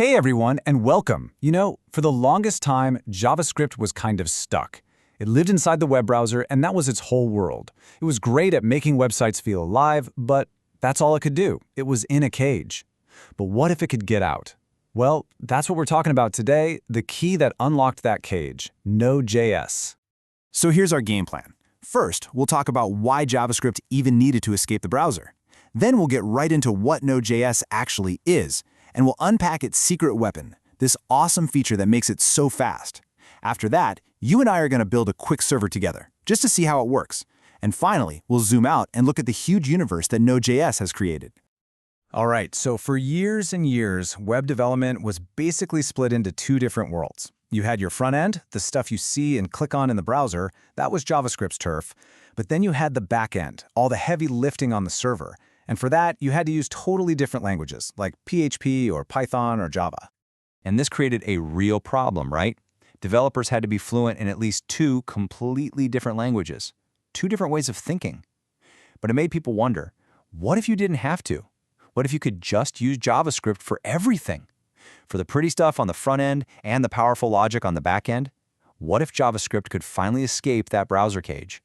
Hey everyone, and welcome. For the longest time, JavaScript was kind of stuck. It lived inside the web browser, and that was its whole world. It was great at making websites feel alive, but that's all it could do. It was in a cage. But what if it could get out? Well, that's what we're talking about today, the key that unlocked that cage, Node.js. So here's our game plan. First, we'll talk about why JavaScript even needed to escape the browser. Then we'll get right into what Node.js actually is, and we'll unpack its secret weapon, this awesome feature that makes it so fast. After that, you and I are going to build a quick server together, just to see how it works. And finally, we'll zoom out and look at the huge universe that Node.js has created. All right, so for years and years, web development was basically split into two different worlds. You had your front end, the stuff you see and click on in the browser, that was JavaScript's turf. But then you had the back end, all the heavy lifting on the server. And for that, you had to use totally different languages, like PHP or Python or Java. And this created a real problem, right? Developers had to be fluent in at least two completely different languages, two different ways of thinking. But it made people wonder, what if you didn't have to? What if you could just use JavaScript for everything? For the pretty stuff on the front end and the powerful logic on the back end? What if JavaScript could finally escape that browser cage?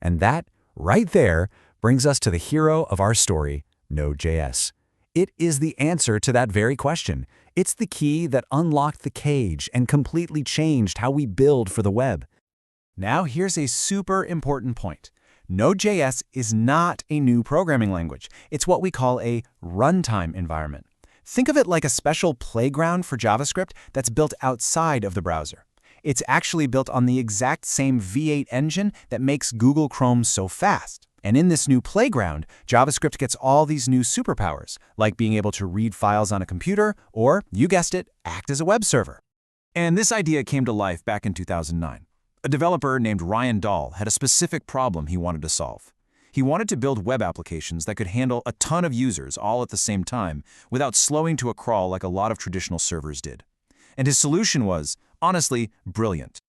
And that, right there, brings us to the hero of our story, Node.js. It is the answer to that very question. It's the key that unlocked the cage and completely changed how we build for the web. Now here's a super important point. Node.js is not a new programming language. It's what we call a runtime environment. Think of it like a special playground for JavaScript that's built outside of the browser. It's actually built on the exact same V8 engine that makes Google Chrome so fast. And in this new playground, JavaScript gets all these new superpowers, like being able to read files on a computer or, you guessed it, act as a web server. And this idea came to life back in 2009. A developer named Ryan Dahl had a specific problem he wanted to solve. He wanted to build web applications that could handle a ton of users all at the same time without slowing to a crawl like a lot of traditional servers did. And his solution was, honestly, brilliant.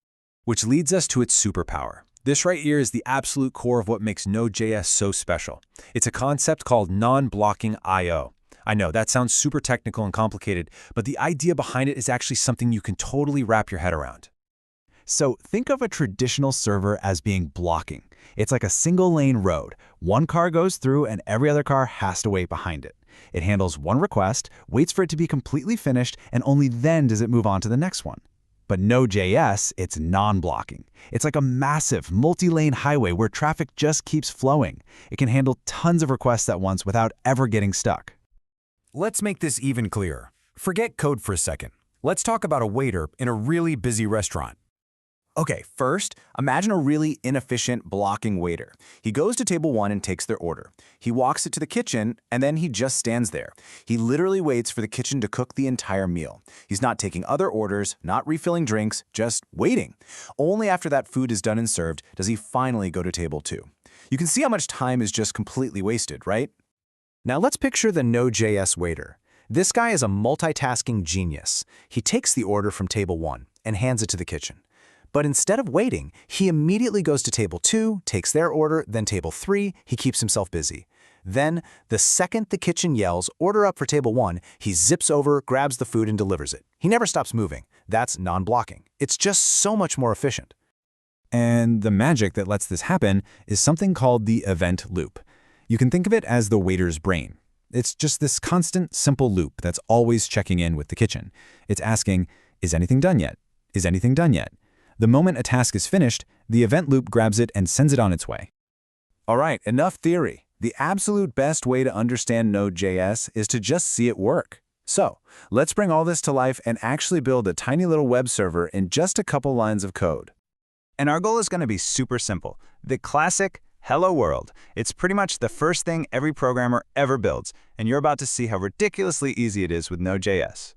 Which leads us to its superpower. This right here is the absolute core of what makes Node.js so special. It's a concept called non-blocking I/O. I know, that sounds super technical and complicated, but the idea behind it is actually something you can totally wrap your head around. So think of a traditional server as being blocking. It's like a single-lane road. One car goes through and every other car has to wait behind it. It handles one request, waits for it to be completely finished, and only then does it move on to the next one. But Node.js, it's non-blocking. It's like a massive, multi-lane highway where traffic just keeps flowing. It can handle tons of requests at once without ever getting stuck. Let's make this even clearer. Forget code for a second. Let's talk about a waiter in a really busy restaurant. Okay, first, imagine a really inefficient blocking waiter. He goes to table 1 and takes their order. He walks it to the kitchen, and then he just stands there. He literally waits for the kitchen to cook the entire meal. He's not taking other orders, not refilling drinks, just waiting. Only after that food is done and served does he finally go to table 2. You can see how much time is just completely wasted, right? Now let's picture the Node.js waiter. This guy is a multitasking genius. He takes the order from table 1 and hands it to the kitchen. But instead of waiting, he immediately goes to table 2, takes their order, then table 3, he keeps himself busy. Then, the second the kitchen yells, "Order up for table 1, he zips over, grabs the food, and delivers it. He never stops moving. That's non-blocking. It's just so much more efficient. And the magic that lets this happen is something called the event loop. You can think of it as the waiter's brain. It's just this constant, simple loop that's always checking in with the kitchen. It's asking, is anything done yet? Is anything done yet? The moment a task is finished, the event loop grabs it and sends it on its way. All right, enough theory. The absolute best way to understand Node.js is to just see it work. So, let's bring all this to life and actually build a tiny little web server in just a couple lines of code. And our goal is going to be super simple. The classic hello world. It's pretty much the first thing every programmer ever builds, and you're about to see how ridiculously easy it is with Node.js.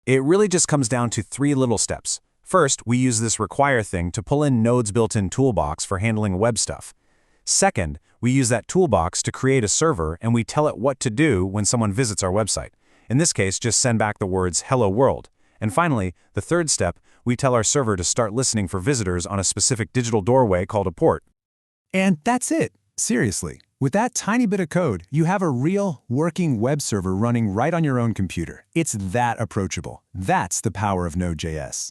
It really just comes down to 3 little steps. First, we use this require thing to pull in Node's built-in toolbox for handling web stuff. Second, we use that toolbox to create a server and we tell it what to do when someone visits our website. In this case, just send back the words hello world. And finally, the third step, we tell our server to start listening for visitors on a specific digital doorway called a port. And that's it. Seriously, With that tiny bit of code, you have a real, working web server running right on your own computer. It's that approachable. That's the power of Node.js.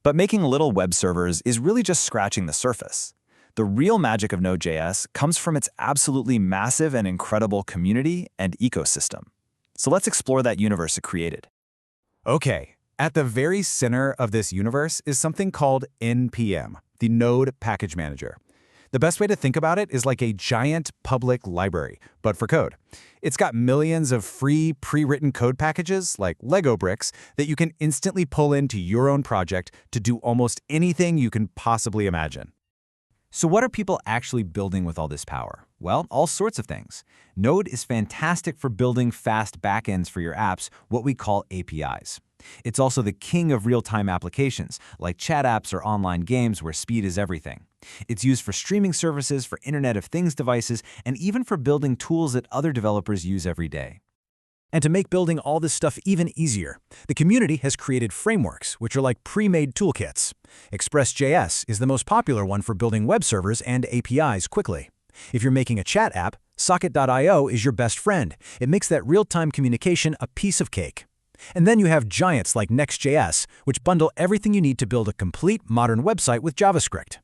But making little web servers is really just scratching the surface. The real magic of Node.js comes from its absolutely massive and incredible community and ecosystem. So let's explore that universe it created. Okay, at the very center of this universe is something called NPM, the Node Package Manager. The best way to think about it is like a giant public library, but for code. It's got millions of free, pre-written code packages, like Lego bricks, that you can instantly pull into your own project to do almost anything you can possibly imagine. So what are people actually building with all this power? Well, all sorts of things. Node is fantastic for building fast backends for your apps, what we call APIs. It's also the king of real-time applications, like chat apps or online games where speed is everything. It's used for streaming services, for Internet of Things devices, and even for building tools that other developers use every day. And to make building all this stuff even easier, the community has created frameworks, which are like pre-made toolkits. Express.js is the most popular one for building web servers and APIs quickly. If you're making a chat app, Socket.io is your best friend. It makes that real-time communication a piece of cake. And then you have giants like Next.js, which bundle everything you need to build a complete modern website with JavaScript.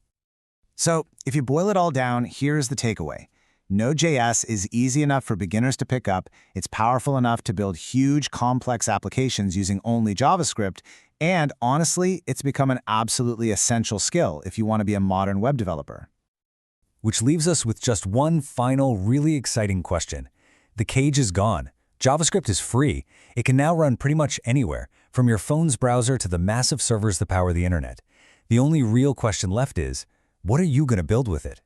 So, if you boil it all down, here's the takeaway. Node.js is easy enough for beginners to pick up, it's powerful enough to build huge, complex applications using only JavaScript, and honestly, it's become an absolutely essential skill if you want to be a modern web developer. Which leaves us with just one final, really exciting question. The cage is gone. JavaScript is free. It can now run pretty much anywhere, from your phone's browser to the massive servers that power the internet. The only real question left is, what are you going to build with it?